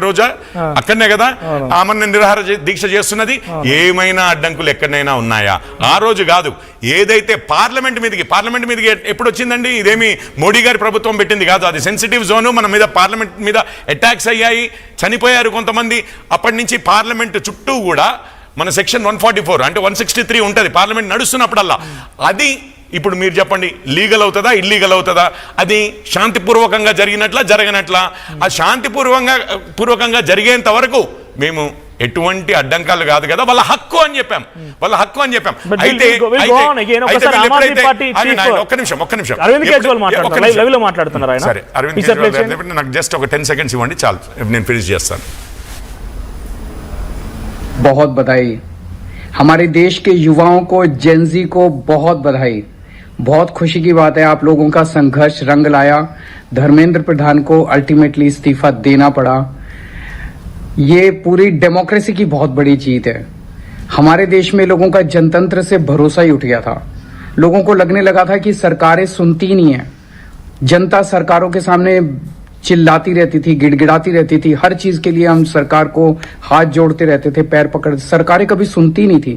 రోజా అక్కడనే కదా ఆమరణ నిరాహార దీక్ష చేస్తున్నది. ఏమైనా అడ్డంకులు ఎక్కడైనా ఉన్నాయా? ఆ రోజు కాదు, ఏదైతే పార్లమెంట్ మీదకి ఎప్పుడు వచ్చిందండి? ఇదేమి మోడీ గారి ప్రభుత్వం పెట్టింది కాదు, అది సెన్సిటివ్ జోను. మన మీద పార్లమెంట్ మీద అటాక్స్ అయ్యాయి, చనిపోయారు కొంతమంది. అప్పటి నుంచి పార్లమెంట్ చుట్టూ కూడా మన సెక్షన్ 144 అంటే 163 ఉంటుంది పార్లమెంట్ నడుస్తున్నప్పుడల్లా. అది ఇప్పుడు మీరు చెప్పండి, లీగల్ అవుతుందా ఇల్లీగల్ అవుతుందా? అది శాంతిపూర్వకంగా జరిగినట్లా జరగనట్లా? ఆ శాంతిపూర్వకంగా జరిగేంత వరకు మేము ఎటువంటి అడ్డంకాలు కాదు కదా, వాళ్ళ హక్కు అని చెప్పాం. అయితే ఒక్క నిమిషం సరే, అరవింద్ కేజ్రీవాల్ నాకు జస్ట్ ఒక 10 సెకండ్స్ ఇవ్వండి చాలు, నేను ఫినిష్ చేస్తాను. बहुत बधाई, हमारे देश के युवाओं को, जेनजी को बहुत बधाई। बहुत खुशी की बात है, आप लोगों का संघर्ष रंग लाया। धर्मेंद्र प्रधान को अल्टीमेटली इस्तीफा देना पड़ा। ये पूरी डेमोक्रेसी की बहुत बड़ी जीत है। हमारे देश में लोगों का जनतंत्र से भरोसा ही उठ गया था। लोगों को लगने लगा था कि सरकारें सुनती नहीं है, जनता सरकारों के सामने चिल्लाती रहती थी, गिड़गिड़ाती रहती थी। हर चीज के लिए हम सरकार को हाथ जोड़ते रहते थे, पैर पकड़, सरकारें कभी सुनती नहीं थी।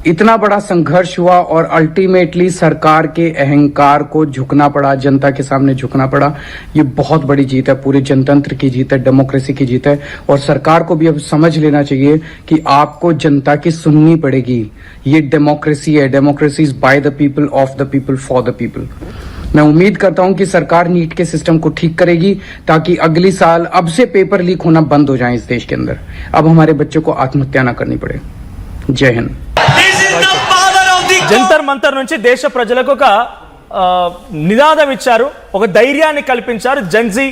इतना बड़ा संघर्ष हुआ और अल्टीमेटली सरकार के अहंकार को झुकना पड़ा, जनता के सामने झुकना पड़ा। ये बहुत बड़ी जीत है, पूरे जनतंत्र की जीत है, डेमोक्रेसी की जीत है। और सरकार को भी अब समझ लेना चाहिए कि आपको जनता की सुननी पड़ेगी। ये डेमोक्रेसी है, democracy is by the people, of the people, for the people. मैं उम्मीद करता हूं कि सरकार नीट के सिस्टम को ठीक करेगी ताकि अगली साल अब से पेपर लीक होना बंद हो जाए इस देश के अंदर। अब हमारे बच्चों को आत्महत्या ना करनी पड़े। जय हिंद। జంతర్ మంతర్ నుంచి దేశ ప్రజలకు ఒక నినాదం ఇచ్చారు, ఒక ధైర్యాన్ని కల్పించారు జెన్జీ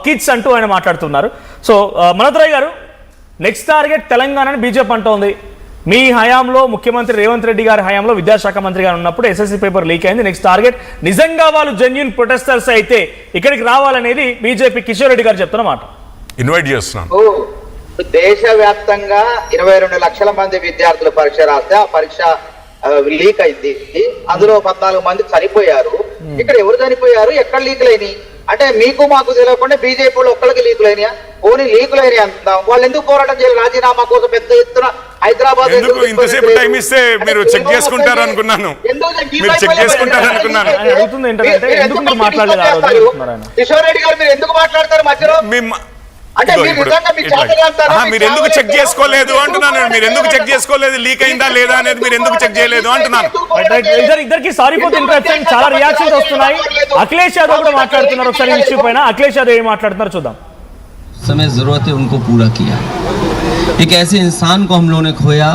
కిడ్స్ అంటూ ఆయన మాట్లాడుతున్నారు. సో మనోహర్ గారు, నెక్స్ట్ టార్గెట్ తెలంగాణని బీజేపీ అంటోంది. మీ హయాంలో ముఖ్యమంత్రి రేవంత్ రెడ్డి గారి హయాంలో విద్యాశాఖ మంత్రి గారు ఉన్నప్పుడు ఎస్ఎస్సీ పేపర్ లీక్ అయింది. నెక్స్ట్ టార్గెట్ నిజంగా వాళ్ళు జెన్యూన్ ప్రొటెస్టర్స్ అయితే ఇక్కడికి రావాలనేది బీజేపీ కిషోర్ రెడ్డి గారు చెప్తున్న మాట. ఇన్వైట్ చేస్తున్నాం. దేశవ్యాప్తంగా 22 లక్షల మంది విద్యార్థులు పరీక్ష రాస్తే ఆ పరీక్ష లీక్ అయింది. అందులో 14 మంది చనిపోయారు. ఇక్కడ ఎవరు చనిపోయారు, ఎక్కడ లీకులైనవి అంటే మీకు మాకు తెలియకుండా బీజేపీలో ఒక్కరికి లీకులైనయా? ఓన్లీ లీకులైన అంటున్నాం. వాళ్ళు ఎందుకు పోరాటం చేయాలి? రాజీనామా కోసం పెద్ద ఎత్తున హైదరాబాద్ ఇంతసేపు టైం ఇస్తే మీరు చెక్ చేసుకుంటారు అనుకున్నాను. కిషోర్ రెడ్డి గారు మీరు ఎందుకు మాట్లాడతారు మధ్యలో? మీరు ఎందుకు చెక్ చేసుకోలేదు అంటున్నాను. మీరు ఎందుకు చెక్ చేసుకోలేదు, లీక్ అయిందా లేదా అనేది మీరు ఎందుకు చెక్ చేయలేదు అంటున్నాను. ఇద్దరికి సారీ ఫర్ ఇంటరప్షన్, చాలా రియాక్షన్స్ వస్తున్నాయి. అఖిలేష్ యాదవ్ కూడా మాట్లాడుతున్నారు. ఒకసారి ఇష్యూ పైన అఖిలేష్ యాదవ్ ఏం మాట్లాడుతున్నారు చూద్దాం. समय जरूरत है उनको पूरा किया। एक ऐसे इंसान को हम लोगों ने खोया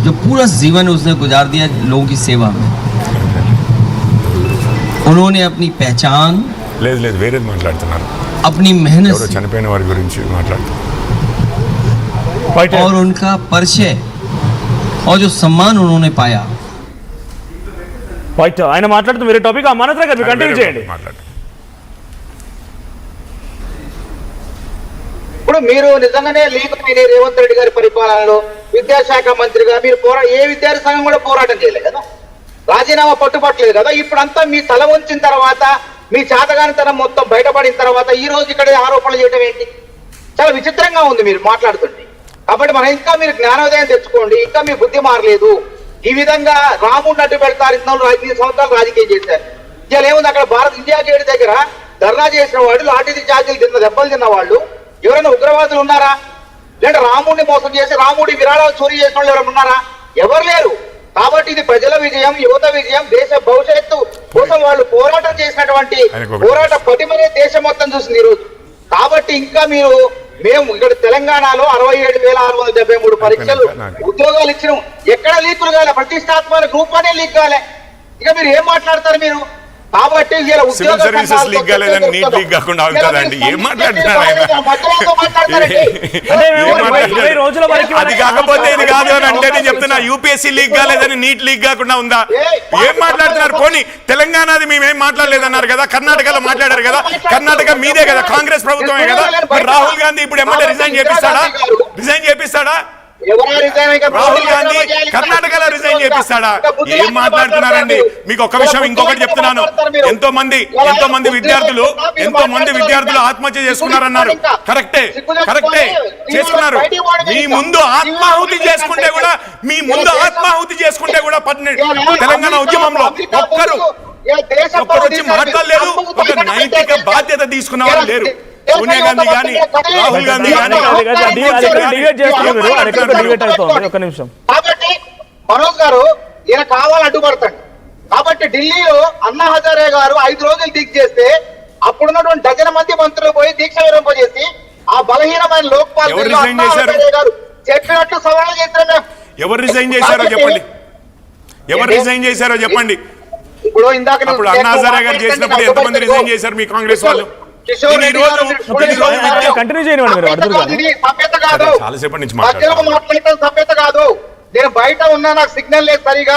जो पूरा जीवन उसने गुजार दिया लोगों की सेवा में। उन्होंने अपनी पहचान వేరే మాట్లాడుతున్నారు, अपनी मेहनत చనిపోయిన వారి గురించి माట్లాడుతున్నారు और उनका परिचय और जो सम्मान उन्होंने पाया। ఆయన మాట్లాడుతూ వేరే టాపిక్ మనోహర్ గారు కంటిన్యూ చేయండి. ఇప్పుడు మీరు నిజంగానే లీక్ అయిన రేవంత్ రెడ్డి గారి పరిపాలనలో విద్యాశాఖ మంత్రిగా మీరు ఏ విద్యార్థి సంఘం కూడా పోరాటం చేయలేదు కదా, రాజీనామా పట్టుబట్టలేదు కదా. ఇప్పుడంతా మీ తల వంచిన తర్వాత, మీ చేతగానితనం మొత్తం బయటపడిన తర్వాత ఈ రోజు ఇక్కడ ఆరోపణలు చేయడం ఏంటి? చాలా విచిత్రంగా ఉంది మీరు మాట్లాడుతుంటే. కాబట్టి మనం ఇంకా మీరు జ్ఞానోదయం తెచ్చుకోండి, ఇంకా మీ బుద్ధి మారలేదు. ఈ విధంగా రాముడిని అడ్డు పెడతారు. 5 సంవత్సరాలు రాజకీయం చేశారు. ఇలా ఏముంది, అక్కడ ఇండియా గేట్ దగ్గర ధర్నా చేసిన వాళ్ళు, లాఠీ చార్జీలు దెబ్బలు తిన్న వాళ్ళు ఎవరైనా ఉగ్రవాదులు ఉన్నారా? లేదా రాముడిని మోసం చేసి రాముడి విరాళాలు చోరీ చేసిన వాళ్ళు ఎవరైనా ఉన్నారా? ఎవరు లేరు. కాబట్టి ఇది ప్రజల విజయం, యువత విజయం, దేశ భవిష్యత్తు కోసం వాళ్ళు పోరాటం చేసినటువంటి పోరాట పటిమనే దేశం మొత్తం చూసింది ఈరోజు. కాబట్టి ఇంకా మేము ఇక్కడ తెలంగాణలో 67,673 పరీక్షలు ఉద్యోగాలు ఇచ్చినాం. ఎక్కడ లీకులు కాలే, ప్రతిష్టాత్మక గ్రూప్ అనే లీక్ కాలే. ఇక మీరు ఏం మాట్లాడతారు మీరు? కాబట్టి సివిల్ సర్వీసెస్ లీక్ కాలేదని నీట్ లీక్ కాకుండా అవుతుందండి. ఏం మాట్లాడుతున్నారు ఆయన? అది కాకపోతే ఇది కాదు అని అంటే నేను చెప్తున్నా, యూపీఎస్సీ లీక్ కాలేదని నీట్ లీక్ కాకుండా ఉందా? ఏం మాట్లాడుతున్నారు? పోనీ తెలంగాణది మేమేం మాట్లాడలేదన్నారు కదా, కర్ణాటకలో మాట్లాడారు కదా. కర్ణాటక మీదే కదా, కాంగ్రెస్ ప్రభుత్వమే కదా. రాహుల్ గాంధీ ఇప్పుడు ఎమ్మెల్యే రిజైన్ చేపిస్తాడా? ఎవరా రిజైన్ ఇంకా రాహుల్ గాంధీ కర్ణాటకలో రిజైన్ చేపిస్తాడా? ఏం మాట్లాడుతున్నారండి? మీకు ఒక విషయం ఇంకొకటి చెప్తున్నాను. ఎంతో మంది విద్యార్థులు ఆత్మహత్య చేసుకున్నారన్నారు. కరెక్టే చేసుకున్నారు. మీ ముందు ఆత్మాహుతి చేసుకుంటే కూడా తెలంగాణ ఉద్యమంలో ఒక్కరు వచ్చి మాట్లాడలేదు. ఒక నైతిక బాధ్యత తీసుకున్న వాళ్ళు లేరు. సోనియా గాంధీ గాని, రాహుల్ గాంధీ గాని. ఒక నిమిషం. కాబట్టి మనోజ్ గారు ఈయన కావాలని అడ్డుపడతాడు. కాబట్టి ఢిల్లీలో అన్నా హజారే గారు 5 రోజులు దీక్ష చేస్తే అప్పుడున్నటువంటి డజన్ మంది మంత్రులు పోయి దీక్ష విరమింపజేసి ఆ బలహీనమైన లోక్పాల్ గారు చెప్పినట్లు సవాళ్ళు చేశారు. ఎవరు రిజైన్ చేశారో చెప్పండి. ఇప్పుడు ఇందాక అప్పుడు అన్నా హజారే గారు చేసినప్పుడు ఎంతమంది రిజైన్ చేశారు మీ కాంగ్రెస్ వాళ్ళు? కంటిన్యూ చేయండి. చాలాసేపటి నుంచి మాట్లాడటం సభ్యత కాదు. నేను బయట ఉన్నా, నాకు సిగ్నల్ లేదు సరిగా.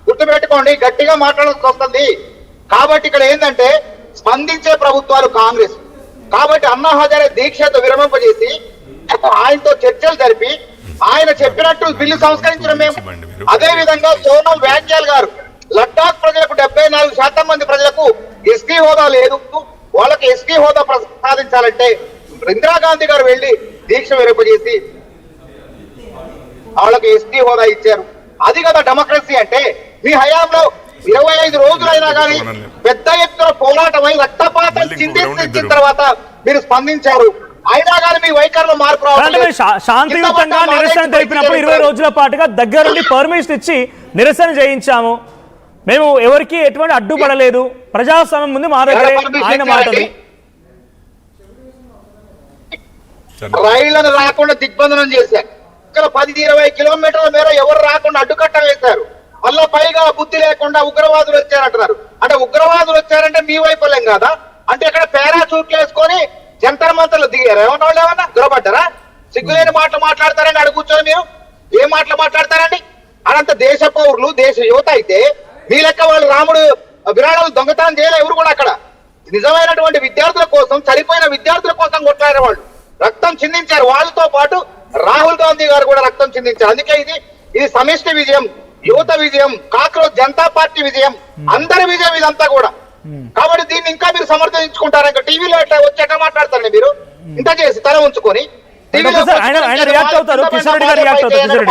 గుర్తుపెట్టుకోండి, గట్టిగా మాట్లాడాల్సి వస్తుంది. కాబట్టి ఇక్కడ ఏంటంటే స్పందించే ప్రభుత్వాలు కాంగ్రెస్. కాబట్టి అన్నా హజారే దీక్షతో విరమింపజేసి ఆయనతో చర్చలు జరిపి ఆయన చెప్పినట్టు బిల్లు సంస్కరించడం మేము. అదే విధంగా సోనల్ వాంగ్యాల్ గారు లద్దాఖ్ ప్రజలకు 74% మంది ప్రజలకు ఎస్పీ హోదా లేదు, వాళ్ళకి ఎస్పీ హోదా ప్రసాదించాలంటే ఇందిరాగాంధీ గారు వెళ్లి దీక్ష విరమింపజేసి వాళ్ళకి ఎస్పీ హోదా ఇచ్చారు. అది కదా డెమోక్రసీ అంటే. మీ హయాంలో 25 రోజులైనా కానీ పెద్ద ఎత్తున పోరాటమై రక్తపాతం చిందించిన తర్వాత మీరు స్పందించారు. అయినా కానీ మీ వైఖరిలో మార్పు రావాలి. శాంతియుతంగా నిరసన తెలిపినప్పుడు 20 రోజుల పాటుగా దగ్గరుండి పర్మిషన్ ఇచ్చి నిరసన చేయించాము. మేము ఎవరికి ఎటువంటి అడ్డుపడలేదు. ప్రజాస్వామ్యం ముందు మా దగ్గర ఆయన మాటది. రైళ్లను రాకుండా దిగ్బంధనం చేశారు. ఇక్కడ 10-20 కిలోమీటర్ల మేర ఎవరు రాకుండా అడ్డుకట్ట వేశారు. మళ్ళా పైగా బుద్ధి లేకుండా ఉగ్రవాదులు వచ్చారంటున్నారు. అంటే ఉగ్రవాదులు వచ్చారంటే మీ వైఫల్యం కాదా? అంటే ఇక్కడ పారాచూట్లు వేసుకొని జంతర్ మంతర్లు దిగారు. ఏమన్నా దొరబడ్డారా? సిగ్గులేని మాటలు మాట్లాడతారని అడుగు కూర్చొని మీరు ఏం మాటలు మాట్లాడతారండి? అదంతా దేశ పౌరులు, దేశ యువత అయితే మీ లెక్క వాళ్ళు రాముడు విరాళాలు దొంగతనం చేయలే. ఎవరు కూడా అక్కడ నిజమైనటువంటి విద్యార్థుల కోసం, చనిపోయిన విద్యార్థుల కోసం కొట్లాడే వాళ్ళు రక్తం చిందించారు. వాళ్ళతో పాటు రాహుల్ గాంధీ గారు కూడా రక్తం చిందించారు. అందుకే ఇది సమిష్టి విజయం, యువత విజయం, కాక్రోచ్ జనతా పార్టీ విజయం, అందరి విజయం ఇదంతా కూడా. కాబట్టి దీన్ని ఇంకా మీరు సమర్థించుకుంటారు. ఇంకా టీవీలో ఎట్లా వచ్చి ఎట్లా మాట్లాడతారండి మీరు? ఇంత చేసి తల ఉంచుకొని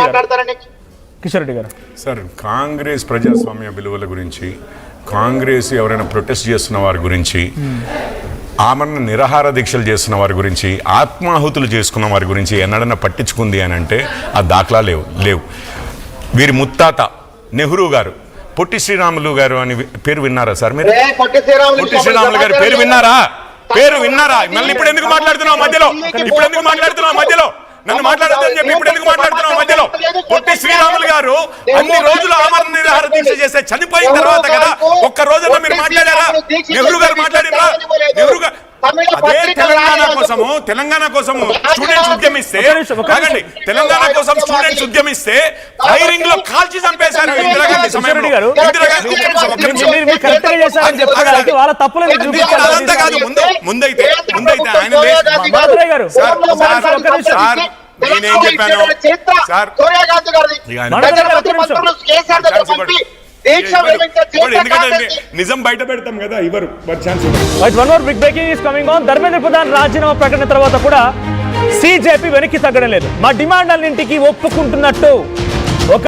మాట్లాడతారండి. కిషన్ రెడ్డి గారు సార్, కాంగ్రెస్ ప్రజాస్వామ్య విలువల గురించి, కాంగ్రెస్ ఎవరైనా ప్రొటెస్ట్ చేస్తున్న వారి గురించి, ఆమరణ నిరాహార దీక్షలు చేస్తున్న వారి గురించి, ఆత్మాహుతులు చేసుకున్న వారి గురించి ఎన్నడన్నా పట్టించుకుంది అని అంటే ఆ దాఖలా లేవు. వీరి ముత్తాత నెహ్రూ గారు పొట్టి శ్రీరాములు గారు అని పేరు విన్నారా సార్ మీరు? పొట్టి శ్రీరాములు గారి పేరు విన్నారా? మళ్ళీ ఇప్పుడు ఎందుకు మాట్లాడుతున్నావు మధ్యలో? నన్ను మాట్లాడద్దని చెప్పి ఇప్పుడు ఎందుకు మాట్లాడుతున్నావు మధ్యలో? పొట్టి శ్రీరాములు గారు అన్ని రోజులు ఆమరణ నిరాహార దీక్ష చేస్తే చనిపోయిన తర్వాత కదా ఒక్క రోజున మీరు మాట్లాడారా? నెహ్రూ గారు మాట్లాడిరా? నెహ్రూ గారు అదే తెలంగాణ కోసము స్టూడెంట్స్ ఉద్యమిస్తే, ఫైరింగ్ లో కాల్చి చంపేశారు ఇందిరాగాంధీ సమయంలో. అదంతా కాదు. ముందైతే ఆయన నేనేం చెప్పాను సార్? ఎందుకంటే నిజం బయట పెడతాం కదా, ఇవ్వరు. ధర్మేంద్ర ప్రధాన్ రాజీనామా ప్రకటన తర్వాత కూడా సిజేపీ వెనక్కి తగ్గడం లేదు. మా డిమాండ్ అన్నింటికి ఒప్పుకుంటున్నట్టు